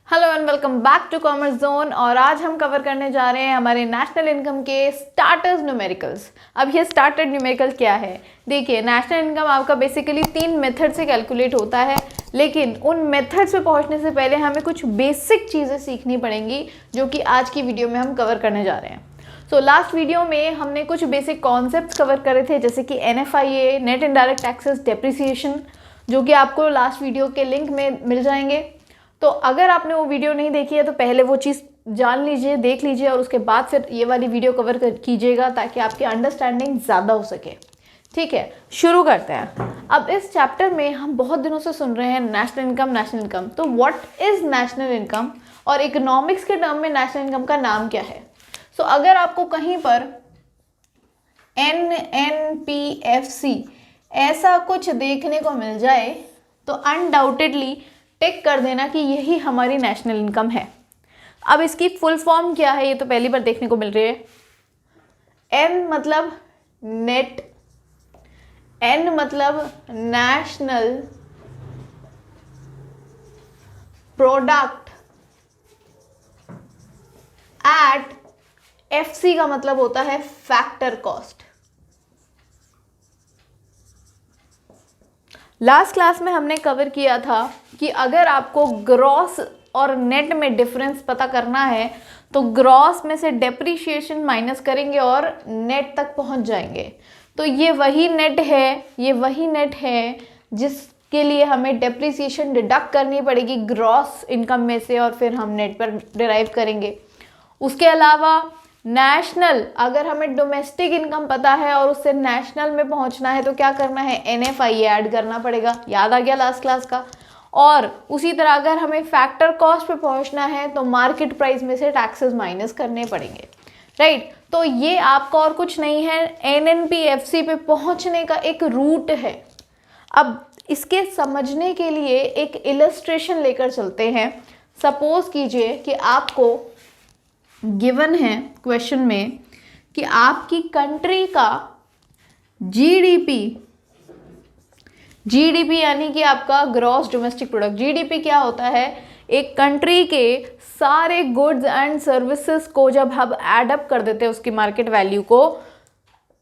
Hello and welcome back to commerce zone. और आज हम कवर करने जा रहे हैं हमारे नेशनल इनकम के स्टार्टर्स न्यूमेरिकल्स। अब ये स्टार्टर्ड न्यूमेरिकल क्या है? देखिए, नेशनल इनकम आपका बेसिकली 3 मेथड से कैलकुलेट होता है, लेकिन उन मेथड्स पे पहुंचने से पहले हमें कुछ बेसिक चीज़ें सीखनी पड़ेंगी जो कि आज की वीडियो में हम कवर करने जा रहे हैं। सो लास्ट वीडियो में हमने कुछ बेसिक कॉन्सेप्ट्स कवर करे थे, जैसे कि NFIA, net indirect taxes, depreciation, जो कि आपको लास्ट वीडियो के लिंक में मिल जाएंगे। तो अगर आपने वो वीडियो नहीं देखी है तो पहले वो चीज़ जान लीजिए, देख लीजिए, और उसके बाद फिर ये वाली वीडियो कवर कीजिएगा ताकि आपकी अंडरस्टैंडिंग ज़्यादा हो सके। ठीक है, शुरू करते हैं। अब इस चैप्टर में हम बहुत दिनों से सुन रहे हैं नेशनल इनकम। तो व्हाट इज़ नेशनल इनकम और इकोनॉमिक्स के टर्म में नेशनल इनकम का नाम क्या है? सो अगर आपको कहीं पर NNPFC ऐसा कुछ देखने को मिल जाए तो अनडाउटेडली टिक कर देना कि यही हमारी नेशनल इनकम है। अब इसकी फुल फॉर्म क्या है ये तो पहली बार देखने को मिल रही है। N मतलब नेट, N मतलब नेशनल प्रोडक्ट, एट FC का मतलब होता है फैक्टर कॉस्ट। लास्ट क्लास में हमने कवर किया था कि अगर आपको ग्रॉस और नेट में डिफरेंस पता करना है तो ग्रॉस में से डेप्रीशिएशन माइनस करेंगे और नेट तक पहुंच जाएंगे। तो ये वही नेट है जिसके लिए हमें डेप्रीशिएशन डिडक्ट करनी पड़ेगी ग्रॉस इनकम में से, और फिर हम नेट पर डिराइव करेंगे। उसके अलावा नेशनल, अगर हमें डोमेस्टिक इनकम पता है और उससे नेशनल में पहुंचना है तो क्या करना है? NFIA ऐड करना पड़ेगा। याद आ गया लास्ट क्लास का। और उसी तरह अगर हमें फैक्टर कॉस्ट पे पहुंचना है तो मार्केट प्राइस में से टैक्सेस माइनस करने पड़ेंगे, राइट? तो ये आपका और कुछ नहीं है, NNPFC पे पहुंचने का एक रूट है। अब इसके समझने के लिए एक इलस्ट्रेशन लेकर चलते हैं। सपोज कीजिए कि आपको गिवन है क्वेश्चन में कि आपकी कंट्री का जीडीपी यानी कि आपका ग्रॉस डोमेस्टिक प्रोडक्ट। जीडीपी क्या होता है? एक कंट्री के सारे गुड्स एंड सर्विसेज को जब हम ऐड अप कर देते हैं उसकी मार्केट वैल्यू को,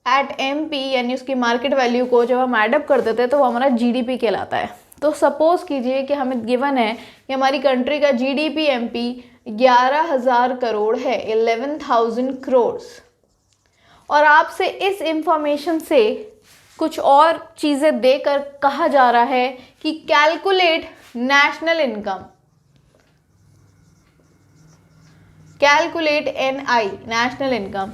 एट MP यानी उसकी मार्केट वैल्यू को जब हम ऐड अप कर देते हैं तो वो हमारा जीडीपी कहलाता है। तो सपोज कीजिए कि हमें गिवन है कि हमारी कंट्री का जीडीपी MP 11,000 करोड़ है, 11,000 करोड़, और आपसे इस इंफॉर्मेशन से कुछ और चीज़ें देकर कहा जा रहा है कि calculate national income, calculate NI national income.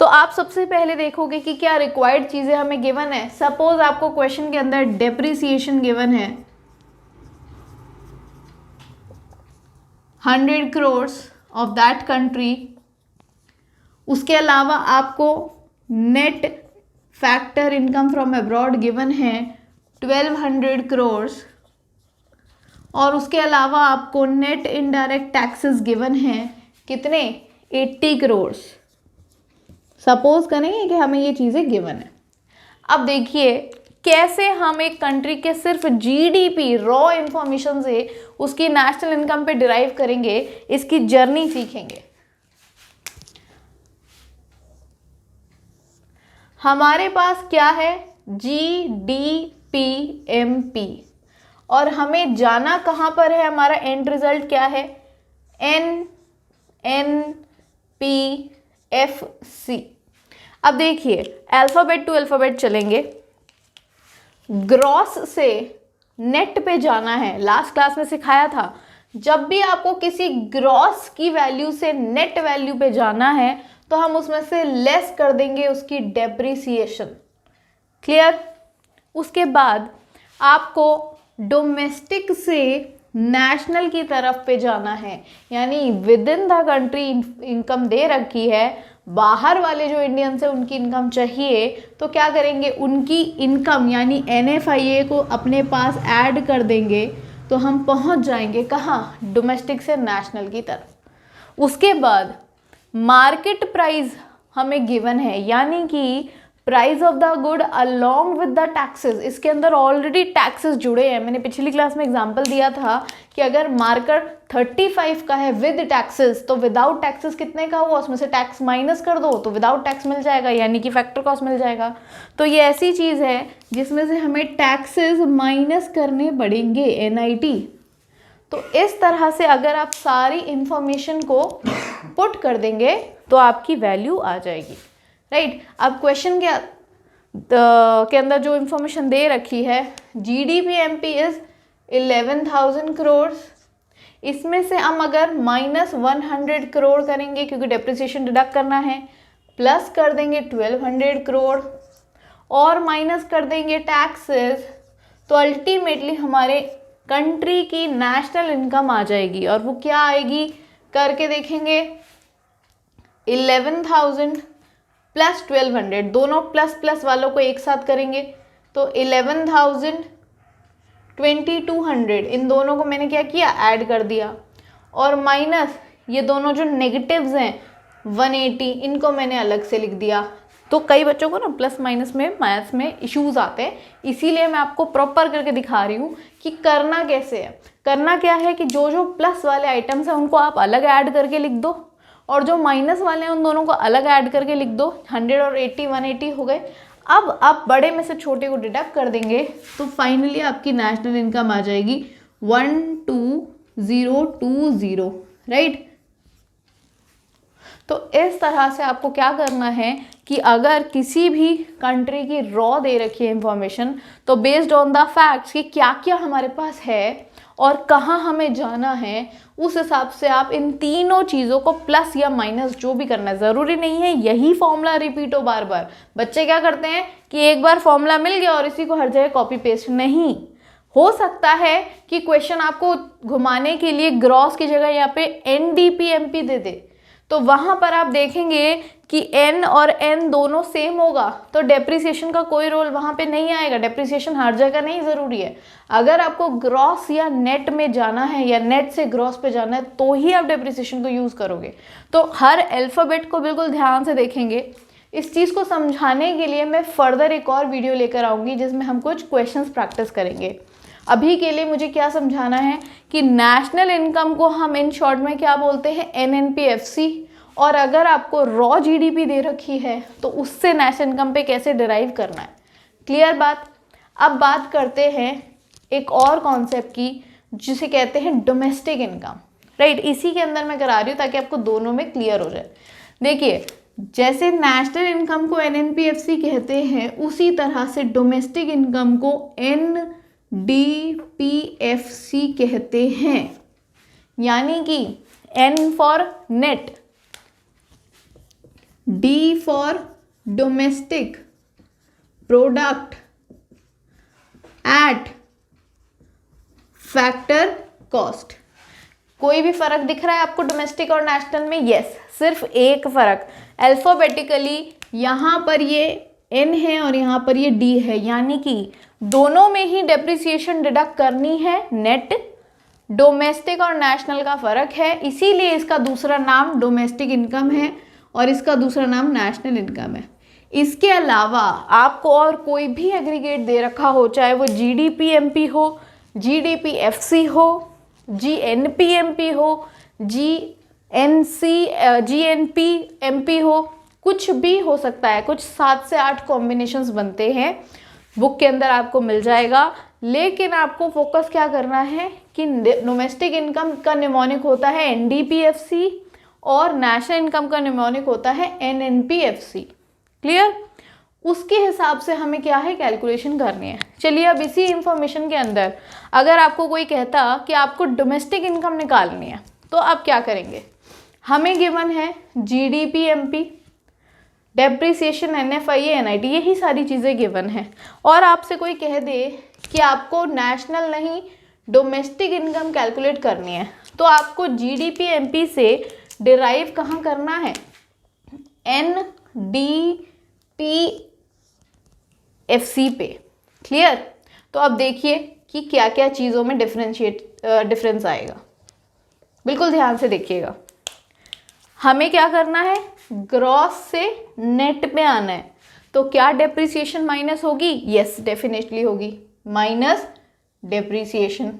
तो आप सबसे पहले देखोगे कि क्या रिक्वायर्ड चीज़ें हमें गिवन है। सपोज आपको क्वेश्चन के अंदर डेप्रिसिएशन गिवन है 100 करोड़ ऑफ दैट कंट्री। उसके अलावा आपको net factor income from abroad given है 1200 करोड़, और उसके अलावा आपको नेट इनडायरेक्ट टैक्सेस गिवन है कितने? 80 करोड़। सपोज करेंगे कि हमें ये चीज़ें गिवन है। अब देखिए कैसे हम एक कंट्री के सिर्फ जीडीपी रॉ इंफॉर्मेशन से उसकी नेशनल इनकम पे डिराइव करेंगे, इसकी जर्नी सीखेंगे। हमारे पास क्या है? GDPMP, और हमें जाना कहाँ पर है? हमारा एंड रिजल्ट क्या है? NNPFC। अब देखिए अल्फाबेट टू अल्फाबेट चलेंगे। ग्रॉस से नेट पे जाना है। लास्ट क्लास में सिखाया था, जब भी आपको किसी ग्रॉस की वैल्यू से नेट वैल्यू पे जाना है तो हम उसमें से लेस कर देंगे उसकी डेप्रिसिएशन। क्लियर? उसके बाद आपको डोमेस्टिक से नेशनल की तरफ पे जाना है, यानी within the country income दे रखी है, बाहर वाले जो इंडियंस है उनकी इनकम चाहिए, तो क्या करेंगे? उनकी इनकम यानी NFIA को अपने पास ऐड कर देंगे तो हम पहुंच जाएंगे कहाँ? डोमेस्टिक से नेशनल की तरफ। उसके बाद मार्केट प्राइस हमें गिवन है, यानी कि price of the good along with the taxes, इसके अंदर ऑलरेडी टैक्सेस जुड़े हैं। मैंने पिछली क्लास में एग्जांपल दिया था कि अगर मार्कर 35 का है विद टैक्सेस तो विदाउट टैक्सेस कितने का हुआ, उसमें से टैक्स माइनस कर दो तो विदाउट टैक्स मिल जाएगा, यानी कि फैक्टर कॉस्ट मिल जाएगा। तो ये ऐसी चीज़ है जिसमें से हमें टैक्सेस माइनस करने पड़ेंगे, NIT। तो इस तरह से अगर आप सारी इंफॉर्मेशन को पुट कर देंगे तो आपकी वैल्यू आ जाएगी, राइट। अब क्वेश्चन के अंदर जो इंफॉर्मेशन दे रखी है, GDP-MP इज 11,000 करोड़, इसमें से हम अगर -100 करोड़ करेंगे क्योंकि डेप्रिसिएशन डिडक्ट करना है, प्लस कर देंगे 1200 करोड़ और माइनस कर देंगे टैक्सेस, तो अल्टीमेटली हमारे कंट्री की नेशनल इनकम आ जाएगी। और वो क्या आएगी करके देखेंगे, 11,000 प्लस 1200, दोनों प्लस प्लस वालों को एक साथ करेंगे तो 11,000 2200, इन दोनों को मैंने क्या किया, ऐड कर दिया, और माइनस ये दोनों जो नेगेटिव्स हैं 180, इनको मैंने अलग से लिख दिया। तो कई बच्चों को ना प्लस माइनस में मैथ्स में इश्यूज आते हैं, इसीलिए मैं आपको प्रॉपर करके दिखा रही हूँ कि करना कैसे है। करना क्या है कि जो जो प्लस वाले आइटम्स हैं उनको आप अलग ऐड करके लिख दो, और जो माइनस वाले हैं उन दोनों को अलग ऐड करके लिख दो। 100 और 80 180 हो गए। अब आप बड़े में से छोटे को डिडक्ट कर देंगे तो फाइनली आपकी नेशनल इनकम आ जाएगी 12020, राइट। तो इस तरह से आपको क्या करना है कि अगर किसी भी कंट्री की रॉ दे रखी है इंफॉर्मेशन, तो बेस्ड ऑन द फैक्ट्स कि क्या क्या हमारे पास है और कहाँ हमें जाना है, उस हिसाब से आप इन तीनों चीज़ों को प्लस या माइनस जो भी करना है, ज़रूरी नहीं है यही फॉर्मूला रिपीट हो बार बार। बच्चे क्या करते हैं कि एक बार फॉर्मूला मिल गया और इसी को हर जगह कॉपी पेस्ट, नहीं। हो सकता है कि क्वेश्चन आपको घुमाने के लिए ग्रॉस की जगह यहाँ पे NDP-MP दे दे, तो वहाँ पर आप देखेंगे कि N और N दोनों सेम होगा तो डेप्रिसिएशन का कोई रोल वहाँ पे नहीं आएगा। डेप्रिसिएशन हर जगह नहीं ज़रूरी है। अगर आपको ग्रॉस या नेट में जाना है या नेट से ग्रॉस पे जाना है तो ही आप डेप्रिसिएशन को यूज़ करोगे। तो हर अल्फ़ाबेट को बिल्कुल ध्यान से देखेंगे। इस चीज़ को समझाने के लिए मैं फर्दर एक और वीडियो लेकर आऊँगी जिसमें हम कुछ क्वेश्चंस प्रैक्टिस करेंगे। अभी के लिए मुझे क्या समझाना है कि नेशनल इनकम को हम इन शॉर्ट में क्या बोलते हैं, NNP-FC। और अगर आपको रॉ GDP दे रखी है तो उससे नेशनल इनकम पे कैसे डिराइव करना है। क्लियर बात। अब बात करते हैं एक और कॉन्सेप्ट की जिसे कहते हैं डोमेस्टिक इनकम, राइट। इसी के अंदर मैं करा रही हूँ ताकि आपको दोनों में क्लियर हो जाए। देखिए, जैसे नेशनल इनकम को NNP-FC कहते हैं, उसी तरह से डोमेस्टिक इनकम को NDP-FC कहते हैं। यानी कि N for net, D for domestic product at factor cost. कोई भी फर्क दिख रहा है आपको डोमेस्टिक और नेशनल में? यस, सिर्फ एक फर्क, अल्फाबेटिकली यहाँ पर ये N है और यहाँ पर ये D है, यानी कि दोनों में ही डेप्रिसिएशन डिडक्ट करनी है नेट। डोमेस्टिक और नेशनल का फर्क है, इसीलिए इसका दूसरा नाम डोमेस्टिक इनकम है और इसका दूसरा नाम नेशनल इनकम है। इसके अलावा आपको और कोई भी एग्रीगेट दे रखा हो, चाहे वो GDP-MP हो, GDP-FC हो, GNP-MP हो, GNP-MP हो, कुछ भी हो सकता है। कुछ 7 से 8 कॉम्बिनेशंस बनते हैं, बुक के अंदर आपको मिल जाएगा। लेकिन आपको फोकस क्या करना है कि डोमेस्टिक इनकम का निमोनिक होता है NDP-FC और नेशनल इनकम का निमोनिक होता है NNP-FC। क्लियर। उसके हिसाब से हमें क्या है, कैलकुलेशन करनी है। चलिए, अब इसी इंफॉर्मेशन के अंदर अगर आपको कोई कहता कि आपको डोमेस्टिक इनकम निकालनी है तो आप क्या करेंगे। हमें गिवन है GDP-MP, डेप्रिसिएशन, NFIA, NIT, यही सारी चीज़ें गिवन है। और आपसे कोई कह दे कि आपको नेशनल नहीं डोमेस्टिक इनकम कैलकुलेट करनी है, तो आपको GDP-MP से डिराइव कहाँ करना है, NDP-FC पे। क्लियर। तो अब देखिए कि क्या क्या चीज़ों में डिफरेंस आएगा, बिल्कुल ध्यान से देखिएगा। हमें क्या करना है, ग्रॉस से नेट पे आना है। तो क्या डेप्रिसिएशन माइनस होगी? यस डेफिनेटली होगी, माइनस डेप्रिसिएशन।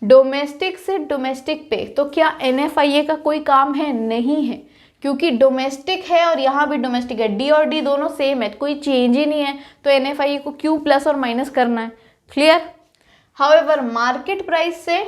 डोमेस्टिक से डोमेस्टिक पे, तो क्या NFIA का कोई काम है? नहीं है, क्योंकि डोमेस्टिक है और यहाँ भी डोमेस्टिक है, डी और डी दोनों सेम है, कोई चेंज ही नहीं है, तो NFIA को क्यों प्लस और माइनस करना है? क्लियर। हाउएवर मार्केट प्राइस से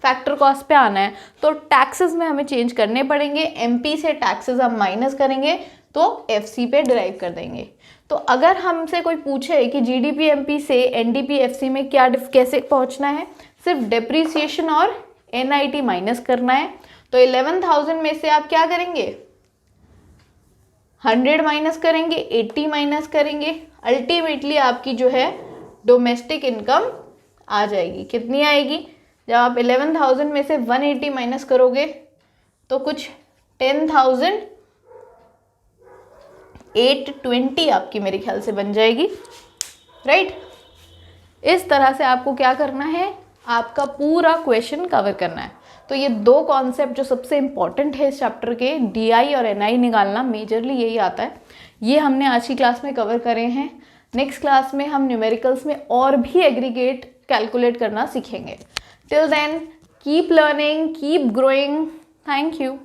फैक्टर कॉस्ट पे आना है तो टैक्सेस में हमें चेंज करने पड़ेंगे। MP से टैक्सेस हम माइनस करेंगे तो FC पे डिराइव कर देंगे। तो अगर हमसे कोई पूछे कि GDP MP से NDP FC में क्या कैसे पहुंचना है, सिर्फ डेप्रीसिएशन और NIT माइनस करना है। तो 11,000 में से आप क्या करेंगे? 100 माइनस करेंगे, 80 माइनस करेंगे, अल्टीमेटली आपकी जो है डोमेस्टिक इनकम आ जाएगी। कितनी आएगी? जब आप 11,000 में से 180 माइनस करोगे तो कुछ 10,820 आपकी मेरे ख्याल से बन जाएगी, राइट। इस तरह से आपको क्या करना है, आपका पूरा क्वेश्चन कवर करना है। तो ये दो कॉन्सेप्ट जो सबसे इंपॉर्टेंट है इस चैप्टर के, DI और NI निकालना, मेजरली यही आता है। ये हमने आज की क्लास में कवर करे हैं। नेक्स्ट क्लास में हम न्यूमेरिकल्स में और भी एग्रीगेट कैलकुलेट करना सीखेंगे। Till then keep learning, keep growing. Thank you.